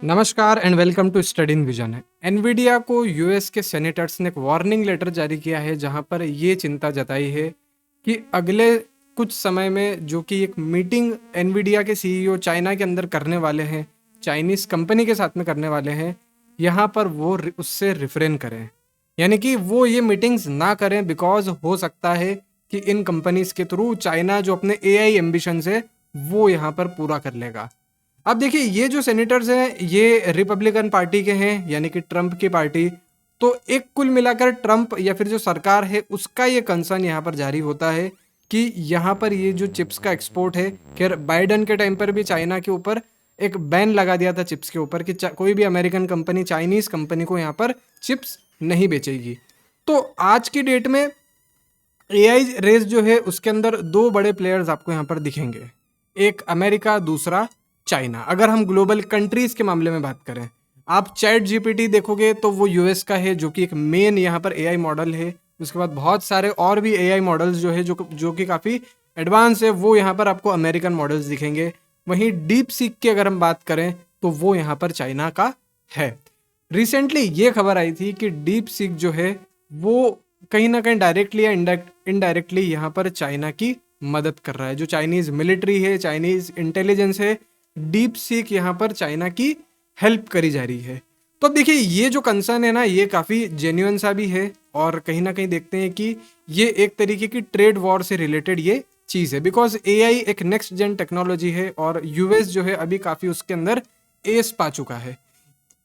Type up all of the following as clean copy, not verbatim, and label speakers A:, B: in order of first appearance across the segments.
A: नमस्कार and welcome to study in vision. है Nvidia को यूएस के सेनेटर्स ने एक वार्निंग लेटर जारी किया है जहां पर ये चिंता जताई है कि अगले कुछ समय में जो कि एक मीटिंग एनवीडिया के सीईओ चाइना के अंदर करने वाले हैं, चाइनीज कंपनी के साथ में करने वाले हैं, यहाँ पर वो उससे रिफ्रेन करें, यानी कि वो ये मीटिंग्स ना करें बिकॉज हो सकता है कि इन कंपनीज के थ्रू चाइना जो अपने एआई एम्बिशन है वो यहाँ पर पूरा कर लेगा। अब देखिए ये जो सेनेटर्स हैं ये रिपब्लिकन पार्टी के हैं, यानी कि ट्रंप की पार्टी। तो एक कुल मिलाकर ट्रंप या फिर जो सरकार है उसका ये कंसर्न यहाँ पर जारी होता है कि यहाँ पर ये जो चिप्स का एक्सपोर्ट है, खैर बाइडन के टाइम पर भी चाइना के ऊपर एक बैन लगा दिया था चिप्स के ऊपर कि कोई भी अमेरिकन कंपनी चाइनीज कंपनी को यहाँ पर चिप्स नहीं बेचेगी। तो आज की डेट में एआई रेस जो है उसके अंदर दो बड़े प्लेयर्स आपको यहाँ पर दिखेंगे, एक अमेरिका, दूसरा चाइना। अगर हम ग्लोबल कंट्रीज के मामले में बात करें, आप चैट जीपीटी देखोगे तो वो यूएस का है जो कि एक मेन यहाँ पर एआई मॉडल है। उसके बाद बहुत सारे और भी एआई मॉडल्स जो है जो कि काफ़ी एडवांस है, वो यहाँ पर आपको अमेरिकन मॉडल्स दिखेंगे। वहीं डीप सीक की अगर हम बात करें तो वो यहाँ पर चाइना का है। रिसेंटली ये खबर आई थी कि डीप सीक जो है वो कहीं ना कहीं डायरेक्टली या इनडायरेक्टली यहाँ पर चाइना की मदद कर रहा है। जो चाइनीज मिलिट्री है, चाइनीज इंटेलिजेंस है, डीप सीक यहाँ पर चाइना की हेल्प करी जा रही है। तो अब देखिए ये जो कंसर्न है ना ये काफ़ी जेन्युइन सा भी है, और कहीं ना कहीं देखते हैं कि ये एक तरीके की ट्रेड वॉर से रिलेटेड ये चीज़ है, बिकॉज एआई एक नेक्स्ट जेन टेक्नोलॉजी है और यूएस जो है अभी काफ़ी उसके अंदर एस पा चुका है।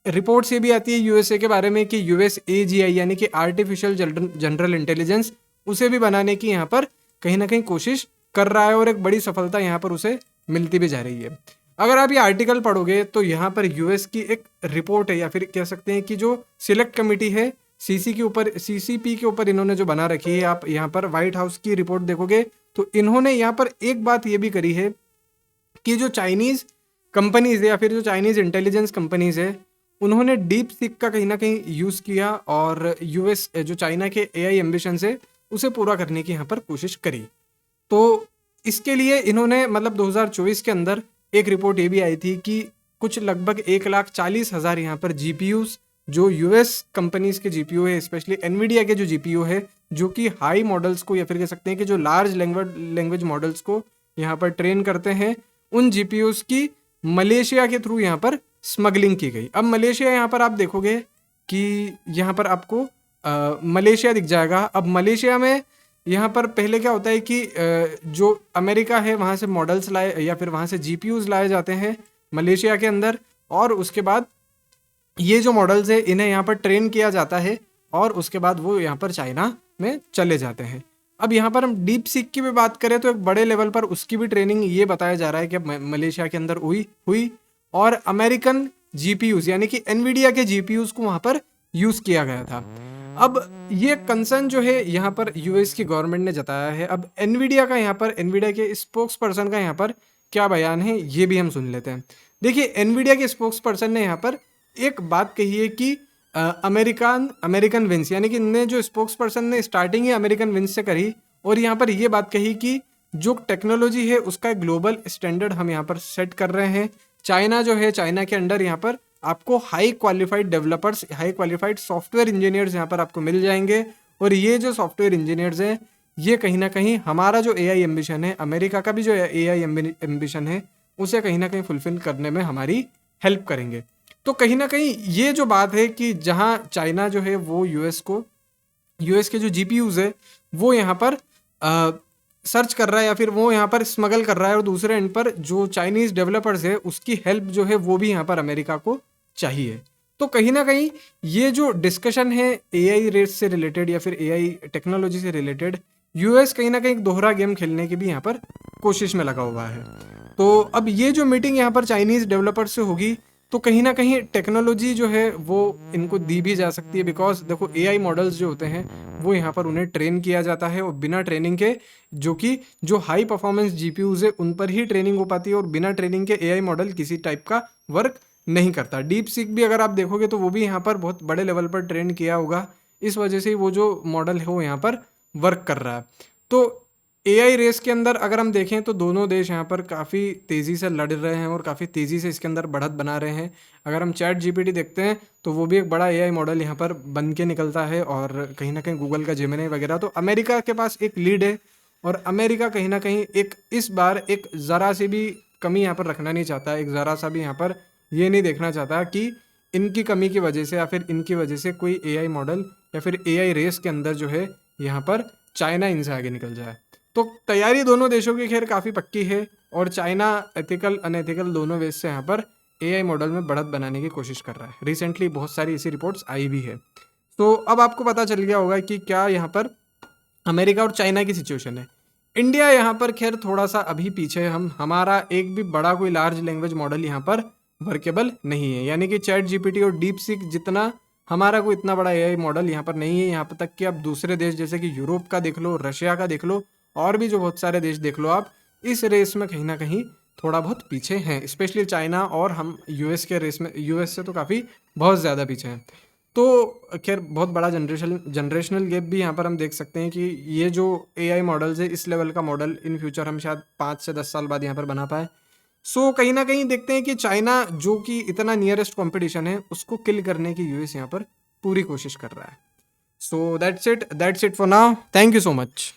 A: रिपोर्ट्स ये भी आती है यूएसए के बारे में कि यूएस एजीआई यानी कि आर्टिफिशियल जनरल इंटेलिजेंस उसे भी बनाने की यहाँ पर कहीं ना कहीं कोशिश कर रहा है और एक बड़ी सफलता यहाँ पर उसे मिलती भी जा रही है। अगर आप ये आर्टिकल पढ़ोगे तो यहाँ पर यूएस की एक रिपोर्ट है, या फिर कह सकते हैं कि जो सिलेक्ट कमेटी है सीसीपी के ऊपर इन्होंने जो बना रखी है, आप यहाँ पर व्हाइट हाउस की रिपोर्ट देखोगे तो इन्होंने यहाँ पर एक बात ये भी करी है कि जो चाइनीज कंपनीज है या फिर जो चाइनीज इंटेलिजेंस कंपनीज है उन्होंने डीप सीक का कहीं ना कहीं यूज़ किया और यूएस जो चाइना के एआई एम्बिशन है उसे पूरा करने की यहाँ पर कोशिश करी। तो इसके लिए इन्होंने मतलब 2024 के अंदर एक रिपोर्ट ये भी आई थी कि कुछ लगभग 1,40,000 यहाँ पर जीपीयूज जो यूएस कंपनीज के जीपीयू है, स्पेशली एनवीडिया के जो जीपीयू है जो कि हाई मॉडल्स को या फिर कह सकते हैं कि जो लार्ज लैंग्वेज मॉडल्स को यहाँ पर ट्रेन करते हैं, उन जीपीयूज की मलेशिया के थ्रू यहाँ पर स्मगलिंग की गई। अब मलेशिया यहाँ पर आप देखोगे कि यहाँ पर आपको मलेशिया दिख जाएगा। अब मलेशिया में यहाँ पर पहले क्या होता है कि जो अमेरिका है वहाँ से मॉडल्स लाए या फिर वहाँ से जीपीयूज लाए जाते हैं मलेशिया के अंदर, और उसके बाद ये जो मॉडल्स है इन्हें यहाँ पर ट्रेन किया जाता है और उसके बाद वो यहाँ पर चाइना में चले जाते हैं। अब यहाँ पर हम डीप सीक की भी बात करें तो एक बड़े लेवल पर उसकी भी ट्रेनिंग ये बताया जा रहा है कि अब मलेशिया के अंदर हुई और अमेरिकन जीपीयूज यानी कि एनवीडिया के जीपीयूज को वहाँ पर यूज़ किया गया था। अब ये कंसर्न जो है यहाँ पर यूएस की गवर्नमेंट ने जताया है। अब एनवीडिया के स्पोक्स पर्सन का यहाँ पर क्या बयान है ये भी हम सुन लेते हैं। देखिए एनवीडिया के स्पोक्स पर्सन ने यहाँ पर एक बात कही है कि अमेरिकन विंस, यानी कि इनने जो स्पोक्स पर्सन ने स्टार्टिंग ही अमेरिकन विंस से करी और यहाँ पर ये बात कही कि जो टेक्नोलॉजी है उसका एक ग्लोबल स्टैंडर्ड हम यहाँ पर सेट कर रहे हैं। चाइना जो है, चाइना के अंडर यहाँ पर आपको high qualified developers, high qualified software engineers यहाँ पर आपको मिल जाएंगे, और ये जो सॉफ्टवेयर इंजीनियर्स हैं ये कहीं ना कहीं हमारा जो एआई एम्बिशन है, अमेरिका का भी जो एआई एम्बिशन है उसे कहीं ना कहीं फुलफिल करने में हमारी हेल्प करेंगे। तो कहीं ना कहीं ये जो बात है कि जहाँ चाइना जो है वो यूएस के जो जीपीयूज है वो यहाँ पर सर्च कर रहा है या फिर वो यहाँ पर स्मगल कर रहा है, और दूसरे एंड पर जो चाइनीज डेवलपर्स है उसकी हेल्प जो है वो भी यहाँ पर अमेरिका को चाहिए। तो कहीं ना कहीं ये जो डिस्कशन है एआई रेस से रिलेटेड या फिर एआई टेक्नोलॉजी से रिलेटेड, यूएस कहीं ना कहीं एक दोहरा गेम खेलने की भी यहाँ पर कोशिश में लगा हुआ है। तो अब ये जो मीटिंग यहाँ पर चाइनीज डेवलपर्स से होगी तो कहीं ना कहीं टेक्नोलॉजी जो है वो इनको दी भी जा सकती है, बिकॉज देखो एआई मॉडल्स जो होते हैं वो यहाँ पर उन्हें ट्रेन किया जाता है और बिना ट्रेनिंग के जो हाई परफॉर्मेंस जीपीयूज है उन पर ही ट्रेनिंग हो पाती है, और बिना ट्रेनिंग के एआई मॉडल किसी टाइप का वर्क नहीं करता। डीप सीक भी अगर आप देखोगे तो वो भी यहाँ पर बहुत बड़े लेवल पर ट्रेन किया होगा, इस वजह से वो जो मॉडल है वो यहाँ पर वर्क कर रहा है। तो एआई रेस के अंदर अगर हम देखें तो दोनों देश यहाँ पर काफ़ी तेज़ी से लड़ रहे हैं और काफ़ी तेज़ी से इसके अंदर बढ़त बना रहे हैं। अगर हम चैट जीपीटी देखते हैं तो वो भी एक बड़ा एआई मॉडल यहाँ पर बन के निकलता है, और कहीं न कहीं गूगल का जेमिनी वगैरह। तो अमेरिका के पास एक लीड है, और अमेरिका कहीं न कहीं एक इस बार एक ज़रा सी भी कमी यहाँ पर रखना नहीं चाहता है, एक ज़रा सा भी यहाँ पर ये नहीं देखना चाहता कि इनकी कमी की वजह से या फिर इनकी वजह से कोई एआई मॉडल या फिर एआई रेस के अंदर जो है यहाँ पर चाइना इनसे आगे निकल जाए। तो तैयारी दोनों देशों की खैर काफ़ी पक्की है, और चाइना एथिकल अनएथिकल दोनों वेज से यहाँ पर एआई मॉडल में बढ़त बनाने की कोशिश कर रहा है। रिसेंटली बहुत सारी ऐसी रिपोर्ट्स आई भी है। तो अब आपको पता चल गया होगा कि क्या यहाँ पर अमेरिका और चाइना की सिचुएशन है। इंडिया यहाँ पर खैर थोड़ा सा अभी पीछे है, हम हमारा एक भी बड़ा कोई लार्ज लैंग्वेज मॉडल यहाँ पर वर्केबल नहीं है, यानी कि चैट जीपीटी और डीप सीक जितना हमारा कोई इतना बड़ा एआई मॉडल यहाँ पर नहीं है। यहाँ पर तक कि आप दूसरे देश जैसे कि यूरोप का देख लो, रशिया का देख लो, और भी जो बहुत सारे देश देख लो आप, इस रेस में कहीं ना कहीं थोड़ा बहुत पीछे हैं, स्पेशली चाइना, और हम यूएस के रेस में यूएस से तो काफ़ी बहुत ज़्यादा पीछे हैं। तो खैर बहुत बड़ा जनरेशनल गैप भी यहाँ पर हम देख सकते हैं कि ये जो एआई मॉडल्स है, इस लेवल का मॉडल इन फ्यूचर हम शायद 5 से 10 साल बाद यहाँ पर बना पाए। सो कहीं ना कहीं देखते हैं कि चाइना जो कि इतना नियरेस्ट कंपटीशन है उसको किल करने की यूएस यहाँ पर पूरी कोशिश कर रहा है। So that's it for now, thank you so much.